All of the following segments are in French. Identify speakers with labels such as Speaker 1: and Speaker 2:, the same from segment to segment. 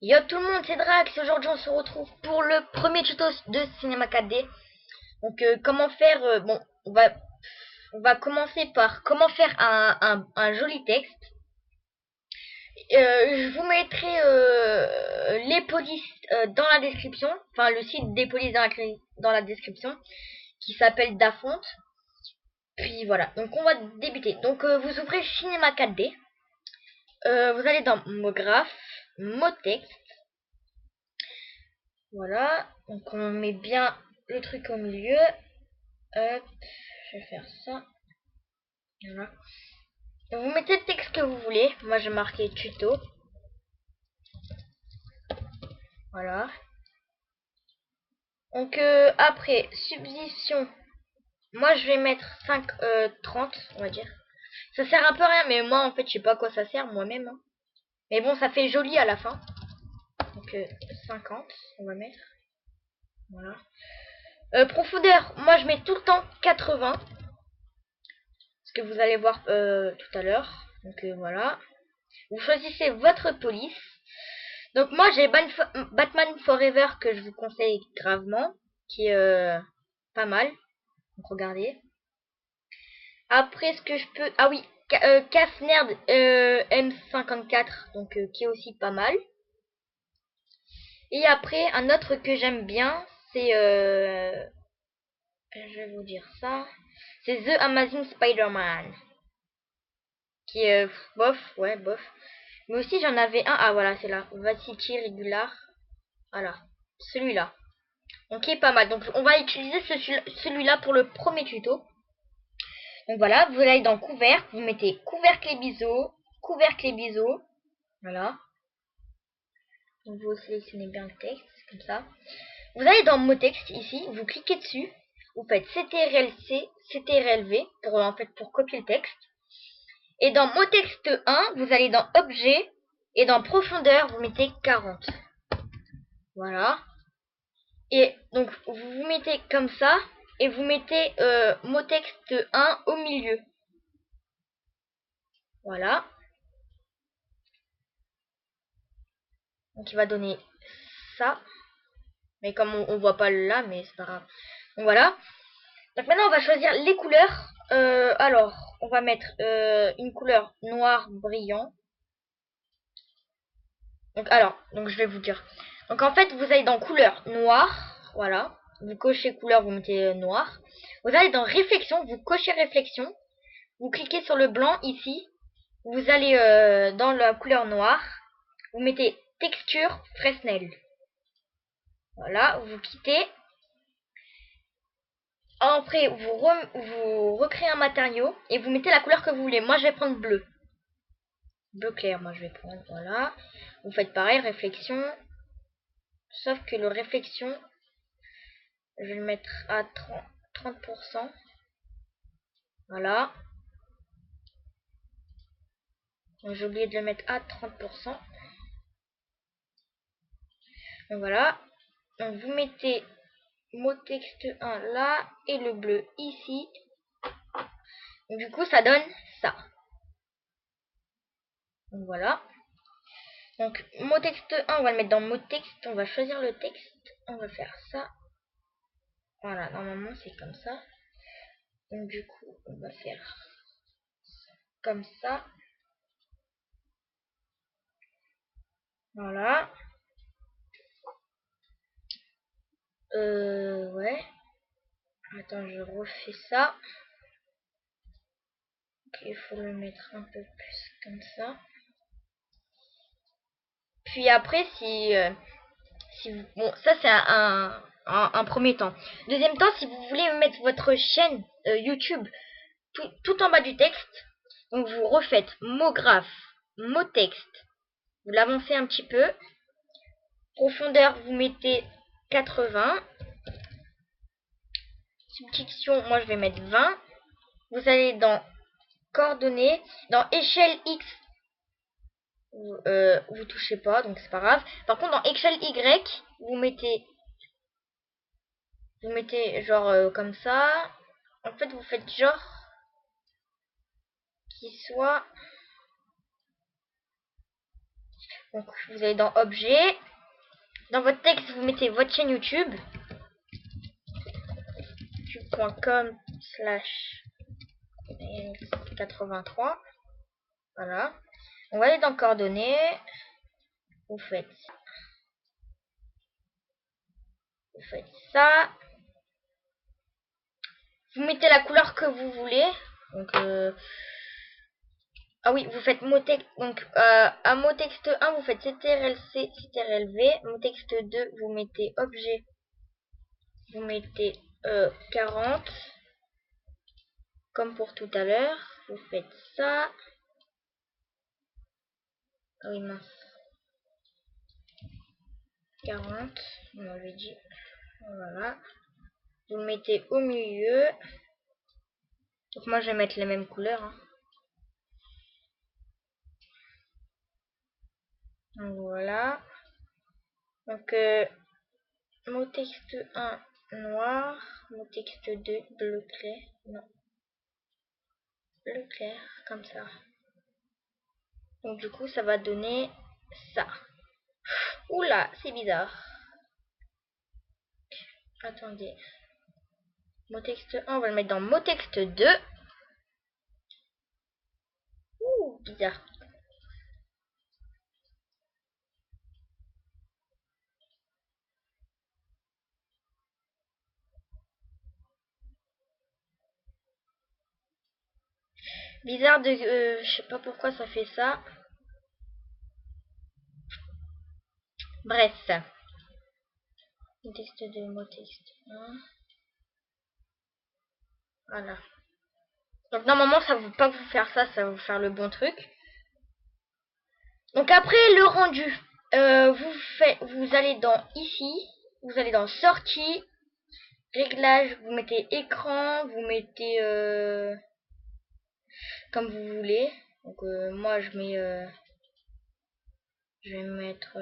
Speaker 1: Yo tout le monde, c'est Drax. Aujourd'hui on se retrouve pour le premier tuto de Cinema 4D. Donc comment faire bon, on va commencer par comment faire un joli texte. Je vous mettrai les polices dans la description, enfin le site des polices dans la description, qui s'appelle Dafonte. Puis voilà, donc on va débuter. Donc vous ouvrez Cinema 4D, vous allez dans mot graphe, mot texte. Voilà, donc on met bien le truc au milieu. Hop, je vais faire ça. Voilà. Et vous mettez le texte que vous voulez. Moi, j'ai marqué tuto. Voilà. Donc après, substitution. Moi, je vais mettre 5, 30, on va dire. Ça sert un peu à rien, mais moi, en fait, je sais pas à quoi ça sert moi-même. Hein. Mais bon, ça fait joli à la fin. Donc 50, on va mettre. Voilà. Profondeur, moi, je mets tout le temps 80. Que vous allez voir tout à l'heure. Donc voilà. Vous choisissez votre police. Donc moi j'ai Batman Forever que je vous conseille gravement. Qui est pas mal. Donc regardez. Après ce que je peux... Ah oui, CAF Nerd M54. Donc qui est aussi pas mal. Et après un autre que j'aime bien. C'est... je vais vous dire ça. C'est The Amazing Spider-Man. Qui est bof, ouais, bof. Mais aussi j'en avais un, ah voilà, c'est là, Vaticity Regular. Voilà, celui-là. Donc il est pas mal. Donc on va utiliser celui-là pour le premier tuto. Donc voilà, vous allez dans couvercle, vous mettez couvercle et biseau. Voilà. Donc vous sélectionnez bien le texte, comme ça. Vous allez dans mot texte ici, vous cliquez dessus. Vous faites CTRL-C, CTRL-V pour en fait pour copier le texte. Et dans mot texte 1, vous allez dans objet et dans profondeur, vous mettez 40. Voilà. Et donc vous vous mettez comme ça et vous mettez mot texte 1 au milieu. Voilà. Donc il va donner ça. Mais comme on voit pas là, mais c'est pas grave. Donc voilà. Donc maintenant on va choisir les couleurs. Alors on va mettre une couleur noir brillant. Donc je vais vous dire. Donc en fait vous allez dans couleur noire. Voilà. Vous cochez couleur, vous mettez noir. Vous allez dans réflexion, vous cochez réflexion. Vous cliquez sur le blanc ici. Vous allez dans la couleur noire. Vous mettez texture Fresnel. Voilà, vous quittez. Après, vous recréez un matériau et vous mettez la couleur que vous voulez. Moi, je vais prendre bleu. Bleu clair, moi, je vais prendre. Voilà. Vous faites pareil, réflexion. Sauf que le réflexion, je vais le mettre à 30%. Voilà. J'ai oublié de le mettre à 30%. Donc voilà. Donc vous mettez mot texte 1 là et le bleu ici. Donc, du coup, ça donne ça. Donc voilà. Donc mot texte 1, on va le mettre dans mot texte. On va choisir le texte. On va faire ça. Voilà, normalement c'est comme ça. Donc du coup, on va faire comme ça. Voilà. Ouais. Attends, je refais ça. Ok, il faut le mettre un peu plus comme ça. Puis après, bon, ça c'est un premier temps. Deuxième temps, si vous voulez mettre votre chaîne YouTube tout en bas du texte, donc vous refaites mot graphe, mot texte, vous l'avancez un petit peu. Profondeur, vous mettez 80. Substitution, moi je vais mettre 20. Vous allez dans coordonnées, dans échelle X, vous touchez pas, donc c'est pas grave. Par contre, dans échelle Y, vous mettez genre comme ça. En fait, vous faites genre qui soit. Donc vous allez dans objet. Dans votre texte, vous mettez votre chaîne YouTube. youtube.com/83. Voilà. On va aller dans coordonnées. Vous faites ça. Vous mettez la couleur que vous voulez. Donc ah oui, vous faites mot texte. Donc à mot texte 1, vous faites CTRL-C, CTRL-V. Mot texte 2, vous mettez objet. Vous mettez 40. Comme pour tout à l'heure. Vous faites ça. Ah oui, mince. 40. On m'avait dit. Voilà. Vous le mettez au milieu. Donc moi je vais mettre les mêmes couleurs. Hein. Donc voilà. Donc mot texte 1 noir. Mot texte 2 bleu clair. Non. Bleu clair. Comme ça. Donc du coup ça va donner ça. Oula, c'est bizarre. Attendez. Mot texte 1, on va le mettre dans mot texte 2. Ouh, bizarre. Bizarre de... je sais pas pourquoi ça fait ça. Bref. Mot texte 2, mot texte 1. Voilà. Donc normalement ça ne va pas vous faire ça, ça va vous faire le bon truc. Donc après le rendu, vous allez dans ici, vous allez dans sortie, réglage, vous mettez écran, vous mettez comme vous voulez. Donc moi je vais mettre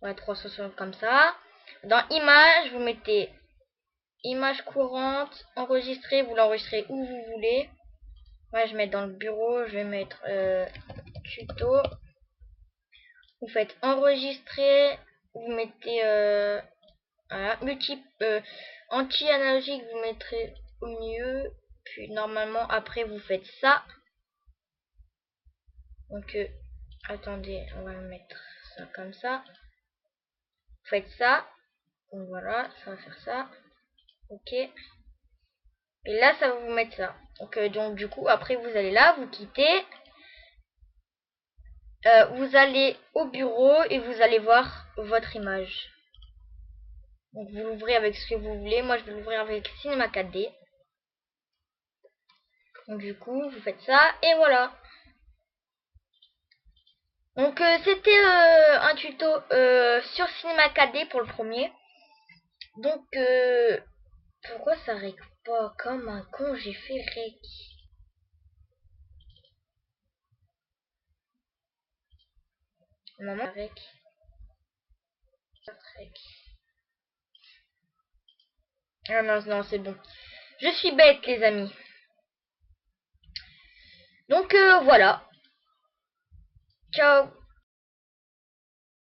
Speaker 1: ouais, 360 comme ça. Dans image, vous mettez image courante, enregistrer, vous l'enregistrez où vous voulez. Moi je vais mettre dans le bureau, je vais mettre tuto. Vous faites enregistrer, vous mettez voilà, anti-analogique, vous mettrez au milieu, puis normalement après vous faites ça. Donc attendez, on va mettre ça comme ça. Vous faites ça, donc voilà, ça va faire ça. Ok. Et là ça va vous mettre ça. Donc du coup après vous allez là, vous quittez. Vous allez au bureau et vous allez voir votre image. Donc vous l'ouvrez avec ce que vous voulez. Moi je vais l'ouvrir avec Cinema 4D. Donc du coup vous faites ça et voilà. Donc c'était un tuto sur Cinema 4D pour le premier. Donc pourquoi ça règle pas comme un con, j'ai fait rec. Maman rec. Ah non, non, c'est bon. Je suis bête les amis. Donc voilà. Ciao.